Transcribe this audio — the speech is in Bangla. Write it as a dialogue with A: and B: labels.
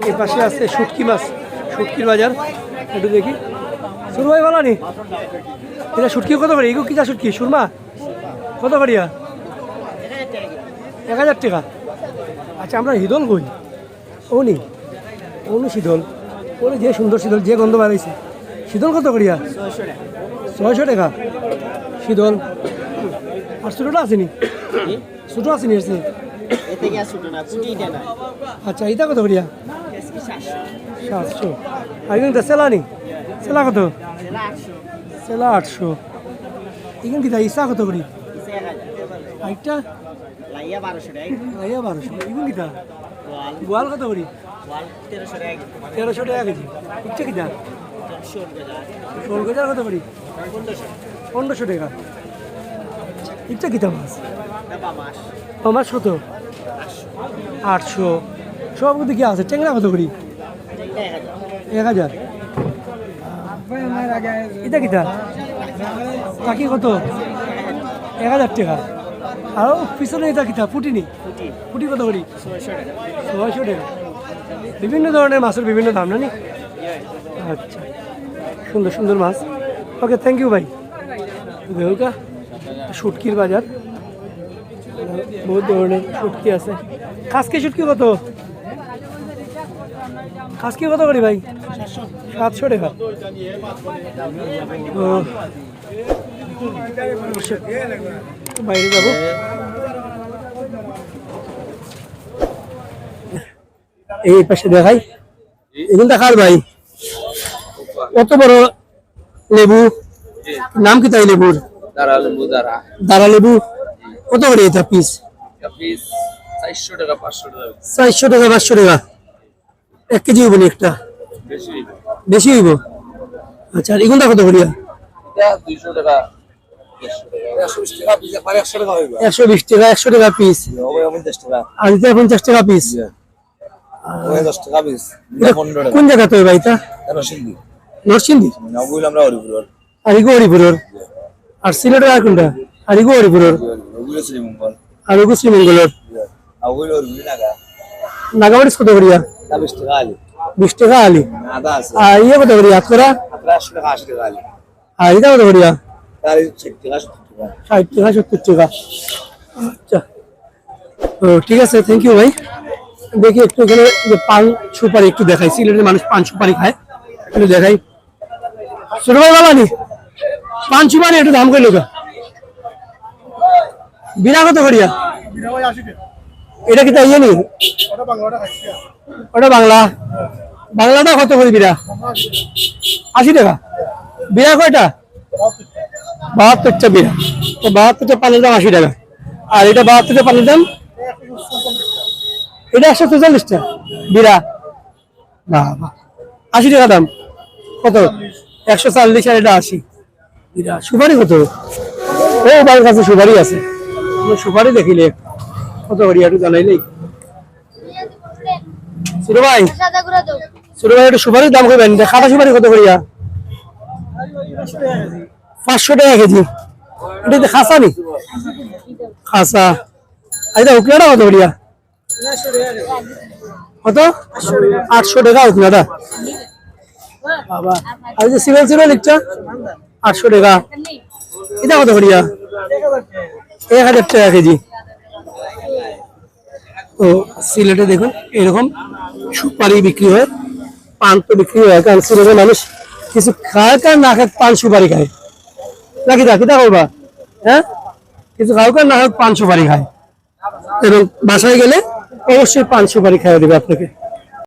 A: এই পাশে আছে শুটকি মাছ, শুটকির বাজার একটু দেখি। শুরু ভাই ভালো নি? এটা শুটকি কত করে? এগুলো কিটা শুটকি? সুরমা কত করিয়া? 1000 টাকা। আচ্ছা আমরা হিদল কই? ওনি ওনি শীতল, ওনি যে সুন্দর শীতল, যে গন্ধ বাড়াইছে। শীতল কত করিয়া? 600 টাকা শীতল। আর ছোটোটা আসেনি? ছোটো আসেনি আসছে? আচ্ছা এটা কত করিয়া? 700। আর কিন্তু সেলা নি? সেলা কত? সেলা 800। এখানে কি ইসা কত করি? একটা লাইয়া 1200। এগুলো কি তা? গোয়াল কত করি? 1300 টাকা কেজি। ইচ্ছা কি তা? শোল গজার কত করি? 1500 টাকা। ইচ্ছা কি তা মাছ? মাছ কত? 800। সব কিন্তু কি আছে? ট্যাংরা কত করি? 1000। এটা কি তা? কাকি কত? 1000 টাকা। আর পিছনে এটা কি তা? ফুটিনি? ফুটি কত করি? 600 টাকা। বিভিন্ন ধরনের মাছের বিভিন্ন দাম না নি? আচ্ছা সুন্দর সুন্দর মাছ। ওকে থ্যাংক ইউ ভাই। দেউকা শুটকির বাজার, বহুত ধরনের শুটকি আছে। খাসকি শুটকি কত? খাসকি কত করি ভাই? 700 টাকা। বাইরে যাবো। এই পাশে দেখাই, এগুলো দেখার ভাই কত বড় লেবু, নাম কি তাই লেবুর? দাঁড়া লেবু কত করে এটা পিস? 400 টাকা 500 টাকা। 1 কেজি হইব একটা? বেশি হইব। আচ্ছা আর এগুলো কত করিয়া? 200 টাকা 120 টাকা 100 টাকা পিস। আর এটা 50 টাকা পিস। কোন জায়গা তো ভাই? নরসিংদী। আর ইগো হরিপুরের। আর সিলেটের আর কোনটা? আর ইগো হরিপুরের। আর ইগো শ্রীমঙ্গলের। নাগাবাড়ি কত করিয়া? 20 টাকা আলি। আর ইয়ে কত করিয়া? আতকরা? আর এটা কত করিয়া? 60 টাকা 70 টাকা। আচ্ছা ঠিক আছে থ্যাংক ইউ ভাই। দেখি একটু এখানে পান সুপারি একটু দেখাই। সিলেটের মানুষ পান সুপারি খায়, একটু দেখাই। ছোট ভাই বাবানি পান সুপারি একটু দাম কইল গা? বিড়া কত করিয়া? এটা কি তাই নি? ওটা বাংলা। বাংলাটা কত করি বিড়া? 80 টাকা। বিড়া কয়টা? 72টা বিড়া। তো 72টা পানের দাম 80 টাকা। আর এটা 72টা পানের দাম? এটা 144টা বিড়া। বাবা 80 টাকা দাম। কত? 140। আর এটা 80 বিড়া। সুপারি কত? ও বাড়ির কাছে সুপারি আছে, সুপারি দেখিলে কত করি একটু জানাইলেই। ছোট ভাই একটু সুপারির দাম কইবেন? খাটা সুপারি কত করিয়া? 500 টাকা কেজি। এটা খাসা নি? খাসা। আর এটা উকলাটা কত করিয়া? কত? 800 টাকা উকলাটা। বাবা আর যে সিভেল ইচ্ছা 800 টাকা। এটা কত করিয়া? 1000 টাকা কেজি। তো সিলেটে দেখুন এরকম সুপারি বিক্রি হয়, পান তো বিক্রি হয়। কারণ সিলেটের মানুষ কিছু খায় কার না খায় পান সুপারি খায় নাকি? কিতা করবা? হ্যাঁ কিছু খাও কার না খায় পান সুপারি খায়। এবং বাসায় গেলে অবশ্যই পান সুপারি খাইয়ে দেবে আপনাকে।